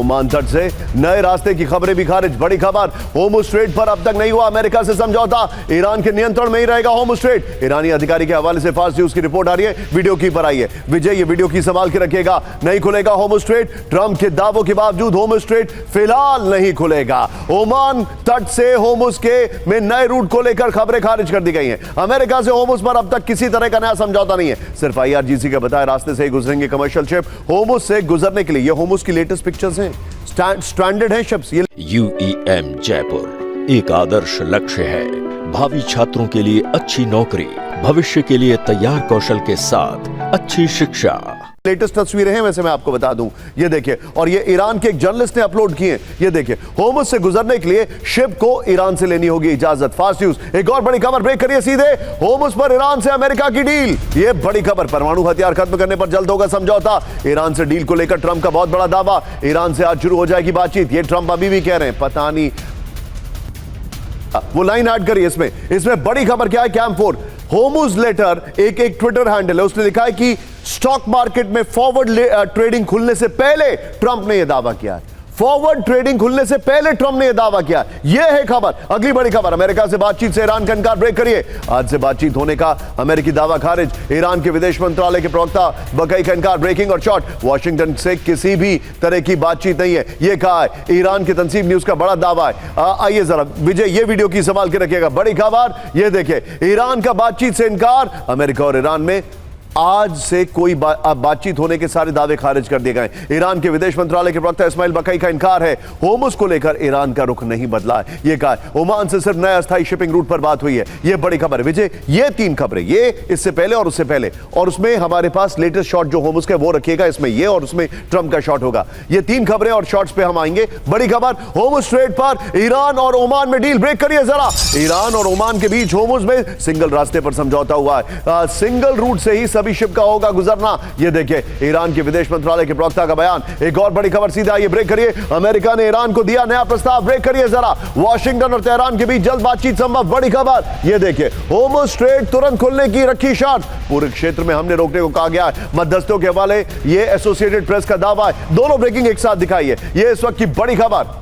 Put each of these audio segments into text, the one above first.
Oman तट से नए रास्ते की खबरें भी खारिज। बड़ी खबर, होर्मुज स्ट्रेट पर अब तक नहीं हुआ अमेरिका से समझौता, ईरान के नियंत्रण में ही रहेगा होर्मुज स्ट्रेट। ईरानी अधिकारी के हवाले से फास्ट न्यूज की रिपोर्ट आ रही है, वीडियो की पर आई है। विजय, ये वीडियो की संभाल के रखिएगा। नहीं खुलेगा होर्मुज स्ट्रेट, ट्रंप के दावों के बावजूद होर्मुज स्ट्रेट फिलहाल नहीं खुलेगा। ओमान तट से होर्मुज के में नए रूट को लेकर खबरें खारिज कर दी गई हैं। अमेरिका से होर्मुज पर अब तक किसी तरह का नया समझौता नहीं है, सिर्फ IRGC के बताए रास्ते से ही गुजरेंगे कमर्शियल शिप। होर्मुज से गुजरने के लिए ये होर्मुज की लेटेस्ट पिक्चर्स हैं, स्ट्रैंडेड है शिप्स। UEM जयपुर एक आदर्श लक्ष्य है। भावी छात्रों के लिए अच्छी नौकरी, भविष्य के लिए तैयार कौशल के साथ अच्छी शिक्षा। लेटेस्ट तस्वीरें हैं, वैसे मैं आपको बता दूं, ये देखिए, और ये ईरान के एक जर्नलिस्ट ने अपलोड किए हैं। ये देखिए, होर्मुज से गुजरने के लिए शिप को ईरान से लेनी होगी इजाजत। फास्ट न्यूज, एक और बड़ी खबर ब्रेक करिए सीधे। होर्मुज पर ईरान से अमेरिका की डील, ये बड़ी खबर। परमाणु हथियार खत्म करने पर जल्द होगा समझौता। ईरान से डील को लेकर ट्रंप का बहुत बड़ा दावा, ईरान से आज शुरू हो जाएगी बातचीत। ये ट्रंप अभी भी कह रहे हैं, पता नहीं वो लाइन ऐड करिए इसमें बड़ी खबर क्या है। कैंप 4 होर्मुज लेटर एक ट्विटर हैंडल है, उसने लिखा है कि स्टॉक मार्केट में फॉरवर्ड ट्रेडिंग खुलने से पहले ट्रंप ने यह दावा किया है। फॉरवर्ड ट्रेडिंग खुलने से पहले ट्रंप ने यह दावा किया। यह है खबर। अगली बड़ी खबर, अमेरिका से बातचीत से ईरान का इनकार। ब्रेक करिए, आज से बातचीत होने का अमेरिकी दावा खारिज। ईरान के विदेश मंत्रालय के प्रवक्ता बकई का इनकार। ब्रेकिंग और शॉर्ट, वाशिंगटन से किसी भी तरह की बातचीत नहीं है, यह कहा है। ईरान के तंसीब न्यूज का बड़ा दावा है। आइए जरा विजय, ये वीडियो की संभाल के रखिएगा। बड़ी खबर, यह देखिए, ईरान का बातचीत से इनकार। अमेरिका और ईरान में आज से कोई बातचीत होने के सारे दावे खारिज कर दिए गए। ईरान के विदेश मंत्रालय के प्रवक्ता इस्माइल बकई का इनकार है। होर्मुज को लेकर ईरान का रुख नहीं बदला है, यह कहा है। ओमान से सिर्फ नया अस्थायी शिपिंग रूट पर बात हुई है। यह बड़ी खबर है विजय, ये 3 खबरें, ये इससे पहले और उससे पहले, और उसमें हमारे पास लेटेस्ट शॉट जो होर्मुज का वो रखिएगा, इसमें ये और उसमें ट्रंप का शॉट होगा। ये 3 खबरें और शॉट्स पे हम आएंगे। बड़ी खबर, होर्मुज स्ट्रेट पर ईरान और ओमान में डील। ब्रेक करिए जरा। ईरान और ओमान के बीच होर्मुज में सिंगल रास्ते पर समझौता हुआ है। सिंगल रूट से ही सभी शिप का होगा गुजरना। ये देखिए, ईरान के विदेश मंत्रालय के प्रवक्ता का बयान। एक और बड़ी खबर सीधा आइए, ब्रेक करिए। अमेरिका ने ईरान को दिया नया प्रस्ताव। ब्रेक करिए जरा। वाशिंगटन और तेहरान के बीच जल्द बातचीत संभव। बड़ी खबर, ये देखिए, होर्मुज स्ट्रेट तुरंत खुलने की रखी शर्त। पूरे क्षेत्र में हमने रोकने को कहा गया है, मध्यस्थों के हवाले ये एसोसिएटेड प्रेस का दावा है। दोनों ब्रेकिंग एक साथ दिखाइए। ये इस वक्त की बड़ी खबर,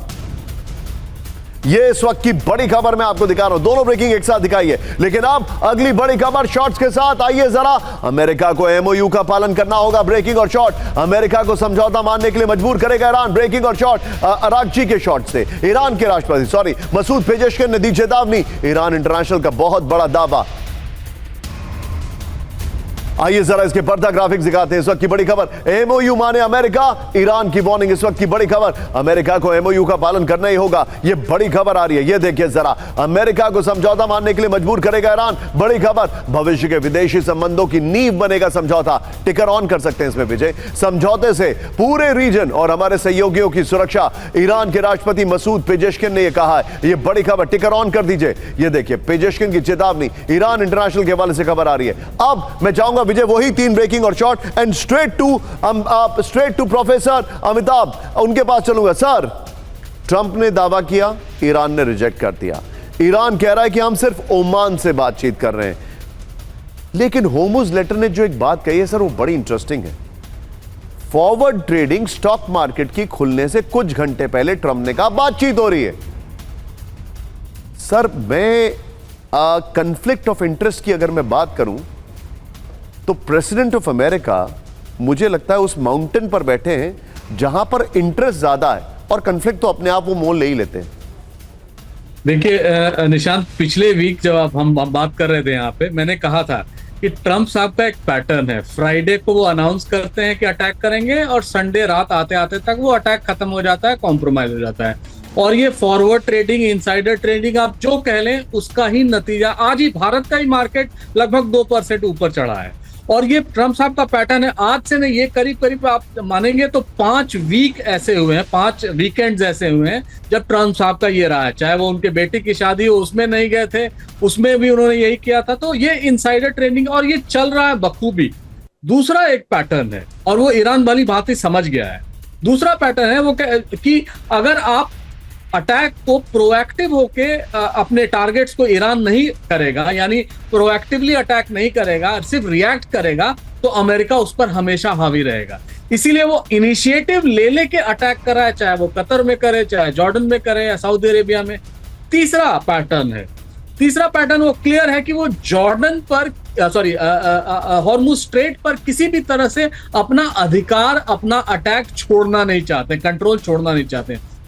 ये इस वक्त की बड़ी खबर मैं आपको दिखा रहा हूं। दोनों ब्रेकिंग एक साथ दिखाइए। लेकिन अब अगली बड़ी खबर शॉर्ट्स के साथ आइए जरा। अमेरिका को MOU का पालन करना होगा। ब्रेकिंग और शॉर्ट, अमेरिका को समझौता मानने के लिए मजबूर करेगा ईरान। ब्रेकिंग और शॉर्ट, अरागची के शॉर्ट से ईरान के राष्ट्रपति मसूद पेजेशकिन ने दी चेतावनी। ईरान इंटरनेशनल का बहुत बड़ा दावा। आइए जरा इसके पर्दा ग्राफिक्स दिखाते हैं। इस वक्त की बड़ी खबर, MOU माने अमेरिका, ईरान की वार्निंग। इस वक्त की बड़ी खबर, अमेरिका को MOU का पालन करना ही होगा। यह बड़ी खबर आ रही है, यह देखिए जरा। अमेरिका को समझौता मानने के लिए मजबूर करेगा ईरान। बड़ी खबर, भविष्य के विदेशी संबंधों की नींव बनेगा समझौता। टिकर ऑन कर सकते हैं इसमें विजय। समझौते से पूरे रीजन और हमारे सहयोगियों की सुरक्षा, ईरान के राष्ट्रपति मसूद पेजेशकिन ने यह कहा है। यह बड़ी खबर, टिकर ऑन कर दीजिए। यह देखिए, पेजेशकिन की चेतावनी ईरान इंटरनेशनल के हवाले से खबर आ रही है। अब मैं चाहूंगा विजय, वही 3 ब्रेकिंग और short, and straight to professor Amitabh, उनके पास चलूंगा। सर, ट्रंप ने दावा किया, ईरान ने रिजेक्ट कर दिया। ईरान कह रहा है कि हम सिर्फ ओमान से बातचीत कर रहे हैं, लेकिन होर्मुज लेटर ने जो एक बात कही है सर, वो बड़ी इंटरेस्टिंग है। फॉरवर्ड ट्रेडिंग स्टॉक मार्केट की खुलने से कुछ घंटे पहले ट्रंप ने कहा बातचीत हो रही है। सर, मैं कन्फ्लिक्ट ऑफ इंटरेस्ट की अगर मैं बात करूं तो प्रेसिडेंट ऑफ अमेरिका मुझे लगता है उस माउंटेन पर बैठे हैं जहां पर इंटरेस्ट ज्यादा है, और कन्फ्लिक्ट तो अपने आप वो मोल ले ही लेते हैं। देखिए निशांत, पिछले वीक जब हम बात कर रहे थे यहाँ पे, मैंने कहा था कि ट्रंप साहब का एक पैटर्न है। फ्राइडे को वो अनाउंस करते हैं कि अटैक करेंगे, और संडे रात आते आते तक वो अटैक खत्म हो जाता है, कॉम्प्रोमाइज हो जाता है। और ये फॉरवर्ड ट्रेडिंग, इनसाइडर ट्रेडिंग, आप जो कह लें, उसका ही नतीजा आज ही भारत का ही मार्केट लगभग 2% ऊपर चढ़ा है। और ये ट्रंप साहब का पैटर्न है। आज से नहीं, ये करीब करीब आप मानेंगे तो 5 वीक ऐसे हुए हैं, 5 वीकेंड्स ऐसे हुए हैं जब ट्रंप साहब का ये रहा है। चाहे वो उनके बेटी की शादी हो, उसमें नहीं गए थे, उसमें भी उन्होंने यही किया था। तो ये इनसाइडर ट्रेडिंग, और ये चल रहा है बखूबी। दूसरा एक पैटर्न है, और वो ईरान वाली बात ही समझ गया है। दूसरा पैटर्न है वो कि अगर आप अटैक को प्रोएक्टिव होके अपने टारगेट्स को ईरान नहीं करेगा, यानी प्रोएक्टिवली अटैक नहीं करेगा, सिर्फ रिएक्ट करेगा, तो अमेरिका उस पर हमेशा हावी रहेगा। इसीलिए वो इनिशिएटिव ले लेके अटैक कर रहा है, चाहे वो कतर में करे, चाहे जॉर्डन में करे या सऊदी अरेबिया में। तीसरा पैटर्न वो क्लियर है कि वो जॉर्डन पर हॉर्मुज स्ट्रेट पर किसी भी तरह से अपना अधिकार, अपना अटैक छोड़ना नहीं चाहते, कंट्रोल छोड़ना नहीं चाहते।